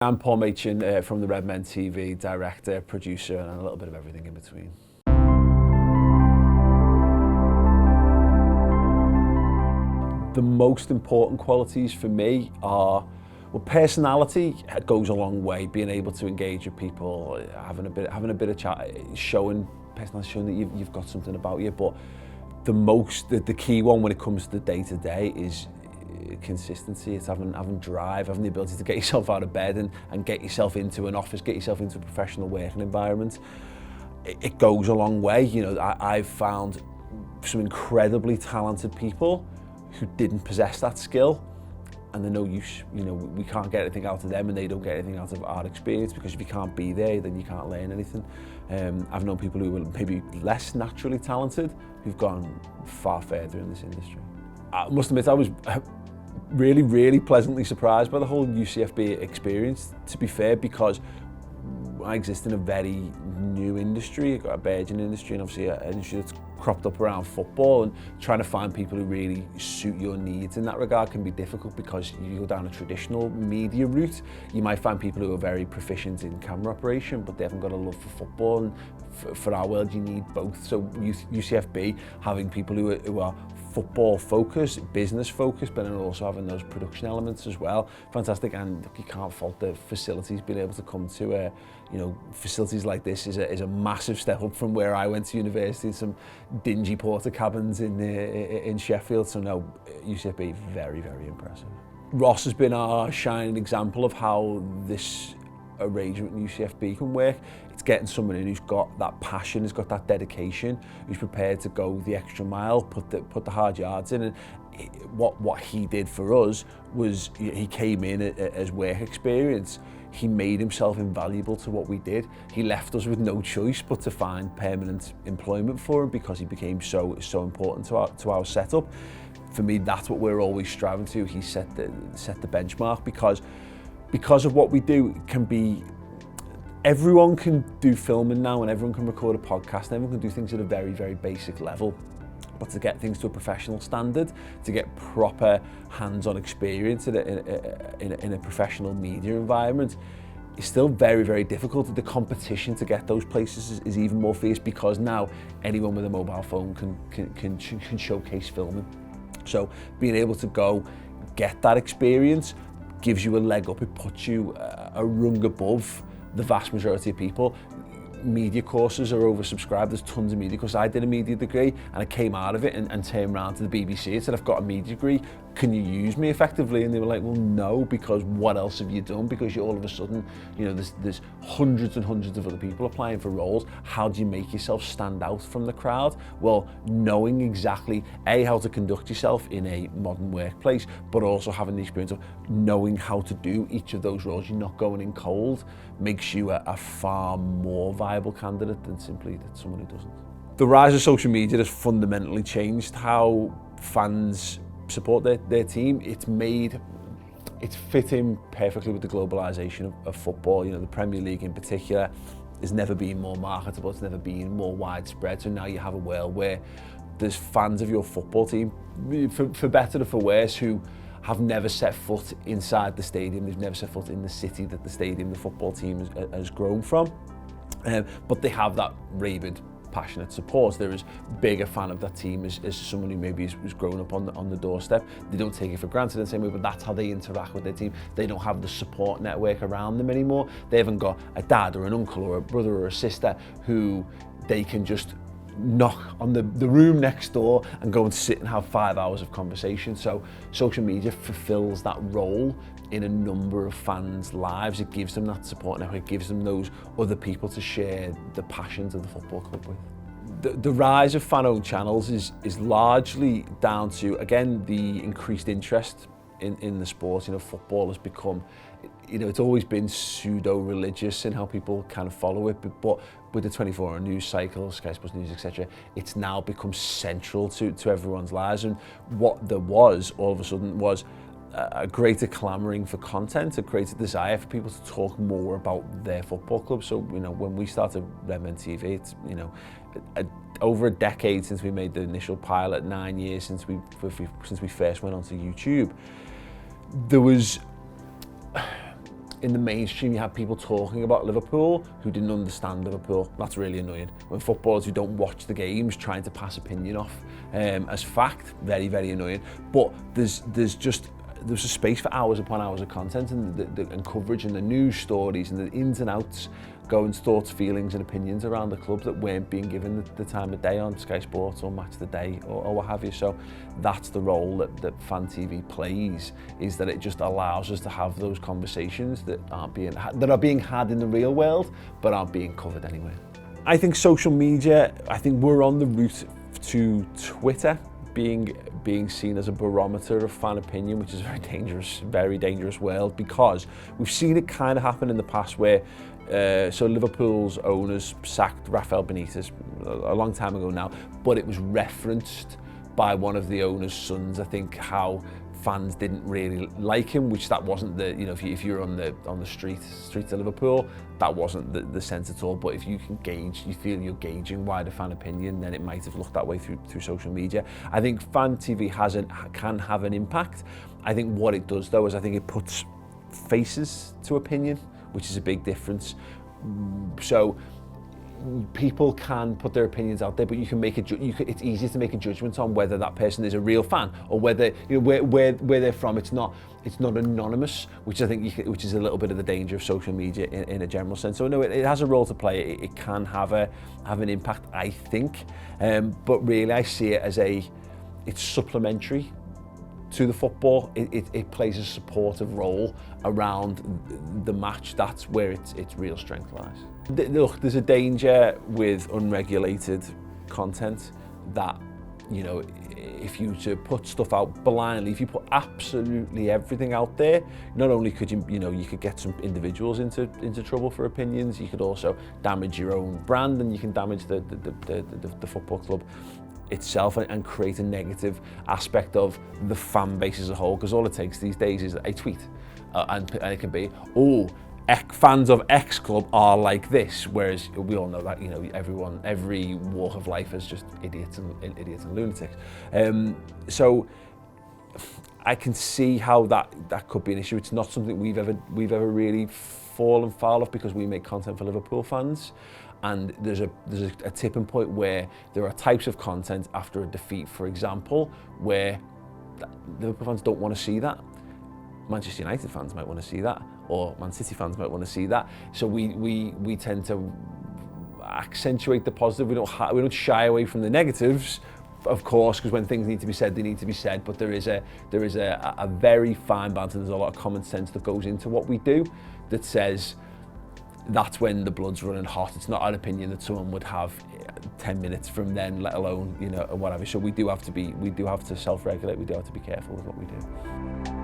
I'm Paul Machin from The Redmen TV, director, producer, and a little bit of everything in between. The most important qualities for me are, well, personality goes a long way, being able to engage with people, having a bit of chat, showing that you've got something about you. But the key one when it comes to day-to-day is consistency. It's having drive, having the ability to get yourself out of bed and get yourself into an office, get yourself into a professional working environment. It goes a long way. You know, I've found some incredibly talented people who didn't possess that skill, and they're no use. You know, we can't get anything out of them and they don't get anything out of our experience, because if you can't be there, then you can't learn anything. I've known people who were maybe less naturally talented who've gone far further in this industry. I must admit, I was really pleasantly surprised by the whole UCFB experience, to be fair, because I exist in a very new industry. I've got a burgeoning industry, and obviously an industry that's cropped up around football, and trying to find people who really suit your needs in that regard can be difficult, because you go down a traditional media route. You might find people who are very proficient in camera operation, but they haven't got a love for football, and for our world you need both. So UCFB, having people who are football focused, business focused, but then also having those production elements as well, fantastic. And you can't fault the facilities. Being able to come to facilities like this is a massive step up from where I went to university, some dingy porter cabins in Sheffield. So no, UCFB, very impressive. Ross has been our shining example of how this arrangement in UCFB can work. It's getting someone in who's got that passion, who's got that dedication, who's prepared to go the extra mile, put the hard yards in. And what he did for us was he came in as work experience. He made himself invaluable to what we did. He left us with no choice but to find permanent employment for him, because he became so important to our setup. For me, that's what we're always striving to. He set the benchmark, because of what we do. It can be, everyone can do filming now, and everyone can record a podcast, and everyone can do things at a very basic level. But to get things to a professional standard, to get proper hands-on experience in a professional media environment, is still very difficult. The competition to get those places is even more fierce, because now anyone with a mobile phone can showcase filming. So being able to go get that experience gives you a leg up. It puts you a rung above the vast majority of people. Media courses are oversubscribed. There's tons of media courses. I did a media degree, and I came out of it and turned around to the BBC and said, I've got a media degree, can you use me effectively? And they were like, well, no, because what else have you done? Because you all of a sudden, you know, there's hundreds and hundreds of other people applying for roles. How do you make yourself stand out from the crowd? Well, knowing exactly how to conduct yourself in a modern workplace, but also having the experience of knowing how to do each of those roles. You're not going in cold, makes you a far more viable candidate than simply someone who doesn't. The rise of social media has fundamentally changed how fans support their team. It's fit in perfectly with the globalization of football. You know, the Premier League in particular has never been more marketable, it's never been more widespread. So now you have a world where there's fans of your football team, for better or for worse, who have never set foot inside the stadium. They've never set foot in the city that the football team has grown from. But they have that rabid, passionate support. They're as big a fan of that team as someone who maybe was grown up on the doorstep. They don't take it for granted in the same way, but that's how they interact with their team. They don't have the support network around them anymore. They haven't got a dad or an uncle or a brother or a sister who they can just knock on the room next door and go and sit and have 5 hours of conversation. So social media fulfills that role in a number of fans' lives. It gives them that support network, it gives them those other people to share the passions of the football club with. The rise of fan-owned channels is largely down to, again, the increased interest in the sport. You know, football has become, you know, it's always been pseudo-religious in how people kind of follow it, but with the 24-hour news cycle, Sky Sports News, etc., it's now become central to everyone's lives. And what there was, all of a sudden, was a greater clamouring for content, a greater desire for people to talk more about their football club. So, you know, when we started Wembley and Etihad, it's, you know, over a decade since we made the initial pilot, 9 years since we first went onto YouTube, there was in the mainstream you have people talking about Liverpool who didn't understand Liverpool. That's really annoying. When footballers who don't watch the games trying to pass opinion off as fact, very, very annoying. But there's a space for hours upon hours of content and coverage and the news stories and the ins and outs, Gowan's thoughts, feelings and opinions around the club that weren't being given the time of day on Sky Sports or Match of the Day or what have you. So that's the role that Fan TV plays, is that it just allows us to have those conversations that are being had in the real world but aren't being covered anywhere. I think social media, I think we're on the route to Twitter being seen as a barometer of fan opinion, which is a very dangerous world, because we've seen it kind of happen in the past where so Liverpool's owners sacked Rafael Benitez a long time ago now, but it was referenced by one of the owner's sons, I think, how fans didn't really like him, which that wasn't the, you know, if you're on the streets of Liverpool, that wasn't the sense at all. But if you can gauge, you feel you're gauging wider fan opinion, then it might have looked that way through social media. I think Fan TV can have an impact. I think what it does though is I think it puts faces to opinion, which is a big difference. So people can put their opinions out there, but you can make it's easier to make a judgment on whether that person is a real fan or whether, you know, where they're from. It's not anonymous, which I think which is a little bit of the danger of social media in a general sense. So no, it has a role to play. It can have an impact, I think, but really I see it as it's supplementary to the football. It plays a supportive role around the match. That's where its real strength lies. Look, there's a danger with unregulated content that, you know, if you to put stuff out blindly, if you put absolutely everything out there, not only could you could get some individuals into trouble for opinions, you could also damage your own brand, and you can damage the football club itself and create a negative aspect of the fan base as a whole, because all it takes these days is a tweet and it can be, oh, fans of X club are like this, whereas we all know that, you know, every walk of life is just idiots and lunatics. So I can see how that could be an issue. It's not something we've ever really fallen foul of, because we make content for Liverpool fans. And there's a tipping point where there are types of content after a defeat, for example, where Liverpool fans don't want to see that. Manchester United fans might want to see that, or Man City fans might want to see that. So we tend to accentuate the positive. We don't shy away from the negatives, of course, because when things need to be said, they need to be said. But there is a very fine balance, and there's a lot of common sense that goes into what we do that says that's when the blood's running hot. It's not an opinion that someone would have 10 minutes from then, let alone, you know, whatever. So we do have to self-regulate. We do have to be careful with what we do.